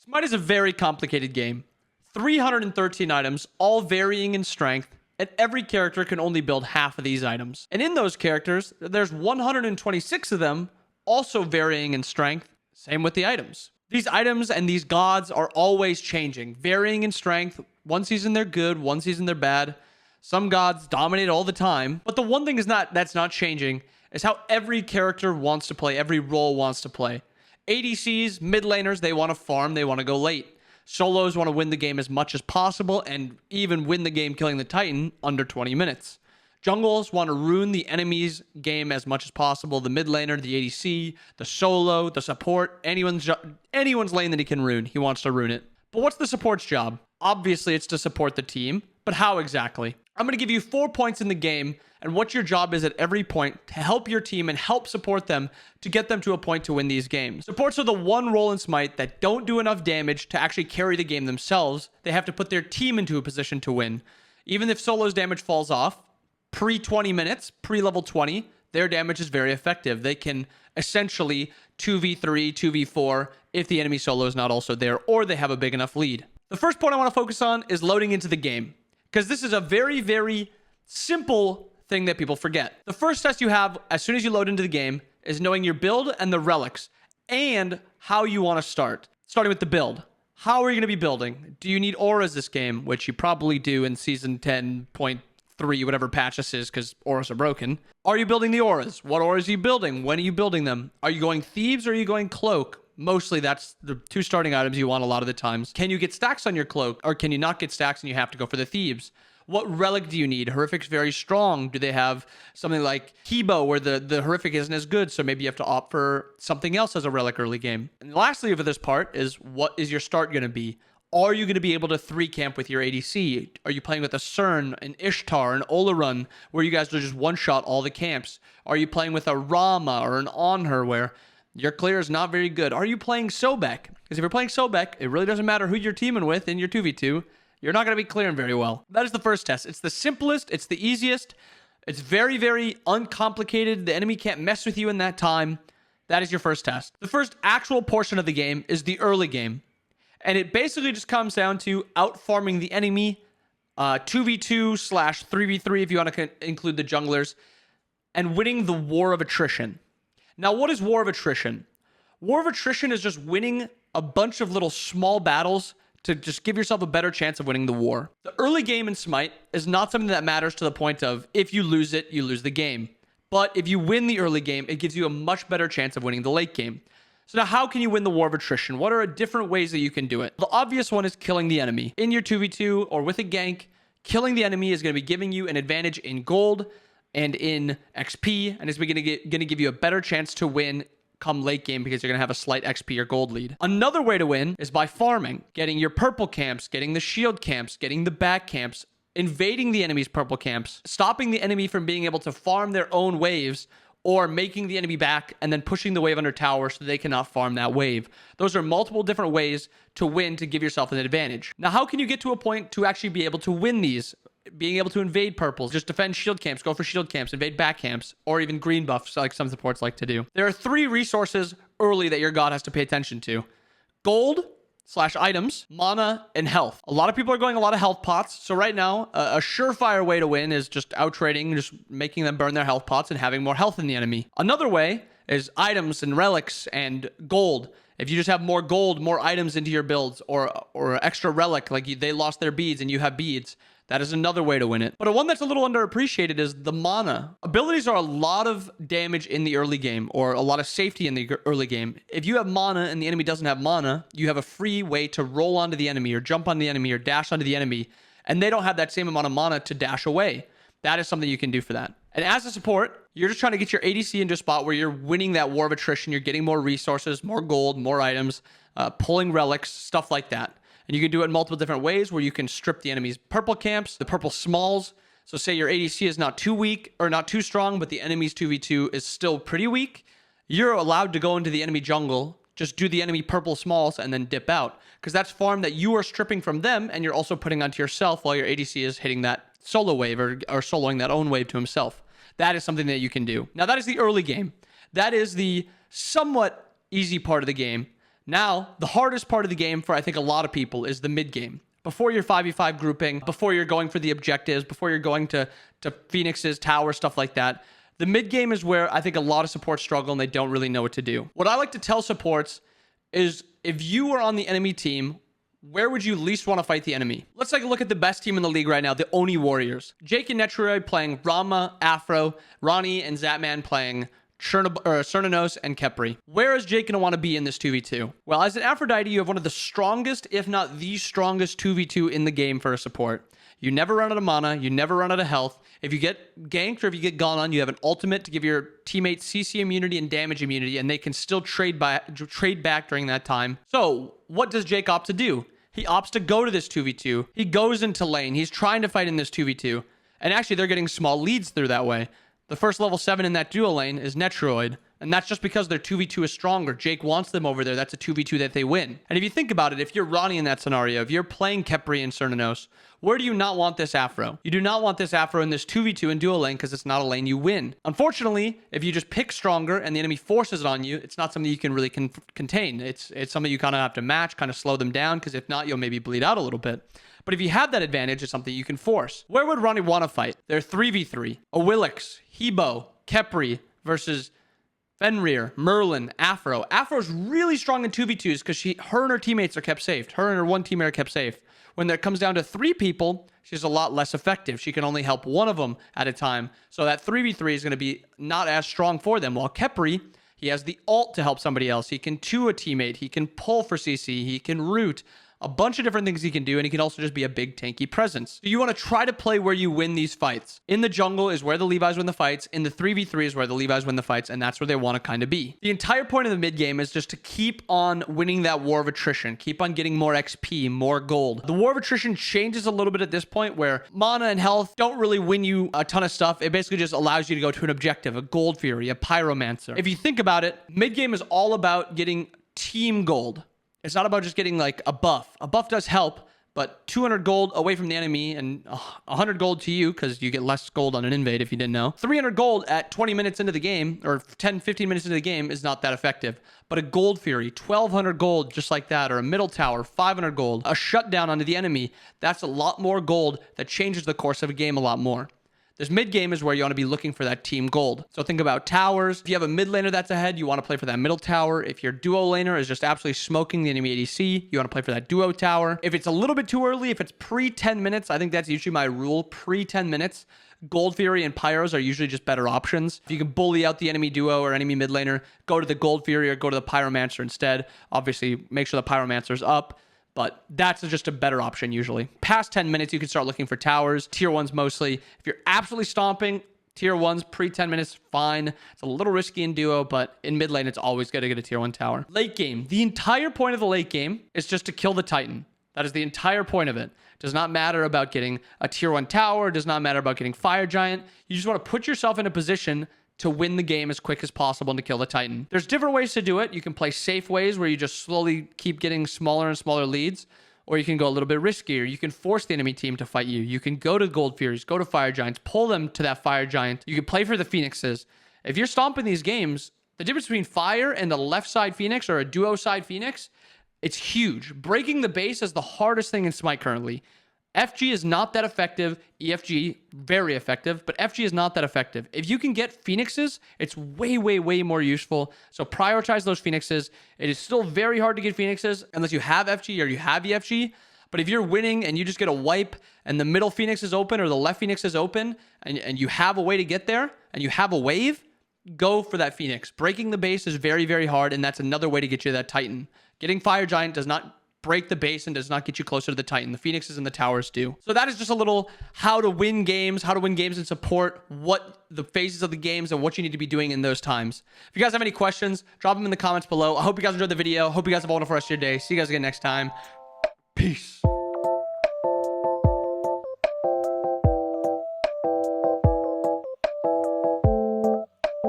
Smite is a very complicated game. 313 items, all varying in strength, and every character can only build half of these items. And in those characters, there's 126 of them, also varying in strength. Same with the items. These items and these gods are always changing, varying in strength. One season they're good, one season they're bad. Some gods dominate all the time. But the one thing that's not changing is how every character wants to play, every role wants to play. ADCs, mid laners, they want to farm, they want to go late. Solos want to win the game as much as possible and even win the game killing the Titan under 20 minutes. Jungles want to ruin the enemy's game as much as possible. The mid laner, the ADC, the solo, the support, anyone's lane that he can ruin, he wants to ruin it. But what's the support's job? Obviously, it's to support the team, but how exactly? I'm going to give you 4 points in the game and what your job is at every point to help your team and help support them to get them to a point to win these games. Supports are the one role in Smite that don't do enough damage to actually carry the game themselves. They have to put their team into a position to win. Even if solo's damage falls off, pre-20 minutes, pre-level 20, their damage is very effective. They can essentially 2v3, 2v4 if the enemy solo is not also there or they have a big enough lead. The first point I want to focus on is loading into the game, because this is a very, very simple thing that people forget. The first test you have as soon as you load into the game is knowing your build and the relics and how you want to start. Starting with the build. How are you going to be building? Do you need auras this game? Which you probably do in season 10.3, whatever patch this is, because auras are broken. Are you building the auras? What auras are you building? When are you building them? Are you going thieves or are you going cloak? Mostly that's the two starting items you want a lot of the times. Can you get stacks on your cloak or can you not get stacks and you have to go for the thieves? What relic do you need? Horrific's very strong. Do they have something like Hebo where the horrific isn't as good? So maybe you have to opt for something else as a relic early game. And lastly for this part is, what is your start going to be? Are you going to be able to 3-camp with your ADC? Are you playing with a Cern, an Ishtar, an Olarun, where you guys are just one-shot all the camps? Are you playing with a Rama or an Onher where your clear is not very good? Are you playing Sobek? Because if you're playing Sobek, it really doesn't matter who you're teaming with in your 2v2. You're not going to be clearing very well. That is the first test. It's the simplest. It's the easiest. It's very, very uncomplicated. The enemy can't mess with you in that time. That is your first test. The first actual portion of the game is the early game. And it basically just comes down to out-farming the enemy, 2v2/3v3 if you want to include the junglers, and winning the War of Attrition. Now, what is War of Attrition? War of Attrition is just winning a bunch of little small battles to just give yourself a better chance of winning the war. The early game in Smite is not something that matters to the point of if you lose it, you lose the game. But if you win the early game, it gives you a much better chance of winning the late game. So now how can you win the War of Attrition? What are different ways that you can do it? The obvious one is killing the enemy. In your 2v2 or with a gank, killing the enemy is going to be giving you an advantage in gold and in XP, and it's going to give you a better chance to win come late game because you're going to have a slight XP or gold lead. Another way to win is by farming, getting your purple camps, getting the shield camps, getting the back camps, invading the enemy's purple camps, stopping the enemy from being able to farm their own waves, or making the enemy back and then pushing the wave under tower so they cannot farm that wave. Those are multiple different ways to win to give yourself an advantage. Now, how can you get to a point to actually be able to win these? Being able to invade purples, just defend shield camps, go for shield camps, invade back camps, or even green buffs like some supports like to do. There are 3 resources early that your god has to pay attention to. Gold/items, mana, and health. A lot of people are going a lot of health pots. So right now, a surefire way to win is just out trading, just making them burn their health pots and having more health than the enemy. Another way is items and relics and gold. If you just have more gold, more items into your builds, or extra relic, like they lost their beads and you have beads, that is another way to win it. But one that's a little underappreciated is the mana. Abilities are a lot of damage in the early game, or a lot of safety in the early game. If you have mana and the enemy doesn't have mana, you have a free way to roll onto the enemy, or jump on the enemy, or dash onto the enemy, and they don't have that same amount of mana to dash away. That is something you can do for that. And as a support, you're just trying to get your ADC into a spot where you're winning that War of Attrition. You're getting more resources, more gold, more items, pulling relics, stuff like that. And you can do it in multiple different ways where you can strip the enemy's purple camps, the purple smalls. So say your ADC is not too weak or not too strong, but the enemy's 2v2 is still pretty weak. You're allowed to go into the enemy jungle, just do the enemy purple smalls and then dip out. Because that's farm that you are stripping from them and you're also putting onto yourself while your ADC is hitting that solo wave or soloing that own wave to himself. That is something that you can do. Now that is the early game. That is the somewhat easy part of the game. Now, the hardest part of the game for I think a lot of people is the mid game. Before your 5v5 grouping, before you're going for the objectives, before you're going to Phoenixes, towers, stuff like that. The mid game is where I think a lot of supports struggle and they don't really know what to do. What I like to tell supports is if you are on the enemy team, where would you least want to fight the enemy? Let's take a look at the best team in the league right now, the Oni Warriors. Jake and Netroid playing Rama, Afro, Ronnie, and Zatman playing Cernanos and Kepri. Where is Jake going to want to be in this 2v2? Well, as an Aphrodite, you have one of the strongest, if not the strongest 2v2 in the game for a support. You never run out of mana. You never run out of health. If you get ganked or if you get gone on, you have an ultimate to give your teammates CC immunity and damage immunity, and they can still trade back during that time. So what does Jake opt to do? He opts to go to this 2v2. He goes into lane. He's trying to fight in this 2v2. And actually, they're getting small leads through that way. The first level 7 in that duo lane is Netroid. And that's just because their 2v2 is stronger. Jake wants them over there. That's a 2v2 that they win. And if you think about it, if you're Ronnie in that scenario, if you're playing Kepri and Cernanos, where do you not want this Afro? You do not want this Afro in this 2v2 in duo lane because it's not a lane you win. Unfortunately, if you just pick stronger and the enemy forces it on you, it's not something you can really contain. It's something you kind of have to match, kind of slow them down, because if not, you'll maybe bleed out a little bit. But if you have that advantage, it's something you can force. Where would Ronnie want to fight? They're 3v3. Awilix, Hebo, Kepri versus Fenrir, Merlin, Afro. Afro's really strong in 2v2s because her and her teammates are kept safe. Her and her one teammate are kept safe. When it comes down to 3 people, she's a lot less effective. She can only help one of them at a time. So that 3v3 is going to be not as strong for them. While Kepri, he has the ult to help somebody else. He can 2 a teammate. He can pull for CC. He can root. A bunch of different things he can do, and he can also just be a big tanky presence. So you want to try to play where you win these fights. In the jungle is where the Levi's win the fights. In the 3v3 is where the Levi's win the fights, and that's where they want to kind of be. The entire point of the mid game is just to keep on winning that war of attrition. Keep on getting more XP, more gold. The war of attrition changes a little bit at this point where mana and health don't really win you a ton of stuff. It basically just allows you to go to an objective, a gold fury, a pyromancer. If you think about it, mid game is all about getting team gold. It's not about just getting like a buff. A buff does help, but 200 gold away from the enemy and 100 gold to you because you get less gold on an invade if you didn't know. 300 gold at 20 minutes into the game or 10, 15 minutes into the game is not that effective. But a gold fury, 1200 gold just like that, or a middle tower, 500 gold, a shutdown onto the enemy, that's a lot more gold that changes the course of a game a lot more. This mid game is where you want to be looking for that team gold. So think about towers. If you have a mid laner that's ahead, you want to play for that middle tower. If your duo laner is just absolutely smoking the enemy ADC, you want to play for that duo tower. If it's a little bit too early, if it's pre 10 minutes, I think that's usually my rule, pre 10 minutes. Gold Fury and Pyros are usually just better options. If you can bully out the enemy duo or enemy mid laner, go to the Gold Fury or go to the Pyromancer instead. Obviously, make sure the Pyromancer's up. But that's just a better option usually. Past 10 minutes, you can start looking for towers. Tier 1s mostly. If you're absolutely stomping, tier 1s pre 10 minutes, fine. It's a little risky in duo, but in mid lane, it's always good to get a tier 1 tower. Late game. The entire point of the late game is just to kill the Titan. That is the entire point of it. Does not matter about getting a tier 1 tower. Does not matter about getting Fire Giant. You just want to put yourself in a position to win the game as quick as possible and to kill the Titan. There's different ways to do it. You can play safe ways where you just slowly keep getting smaller and smaller leads, or you can go a little bit riskier. You can force the enemy team to fight you. You can go to Gold Furies, go to Fire Giants, pull them to that Fire Giant. You can play for the Phoenixes. If you're stomping these games, the difference between Fire and the left side Phoenix or a duo side Phoenix, it's huge. Breaking the base is the hardest thing in Smite currently. FG is not that effective. EFG, very effective, but FG is not that effective. If you can get Phoenixes, it's way, way, way more useful. So prioritize those Phoenixes. It is still very hard to get Phoenixes unless you have FG or you have EFG. But if you're winning and you just get a wipe and the middle Phoenix is open or the left Phoenix is open and you have a way to get there and you have a wave, go for that Phoenix. Breaking the base is very, very hard, and that's another way to get you that Titan. Getting Fire Giant does not break the base and does not get you closer to the Titan. The Phoenixes and the towers do. So that is just a little how to win games and support, what the phases of the games and what you need to be doing in those times. If you guys have any questions, drop them in the comments below. I hope you guys enjoyed the video. Hope you guys have a wonderful rest of your day. See you guys again next time. Peace.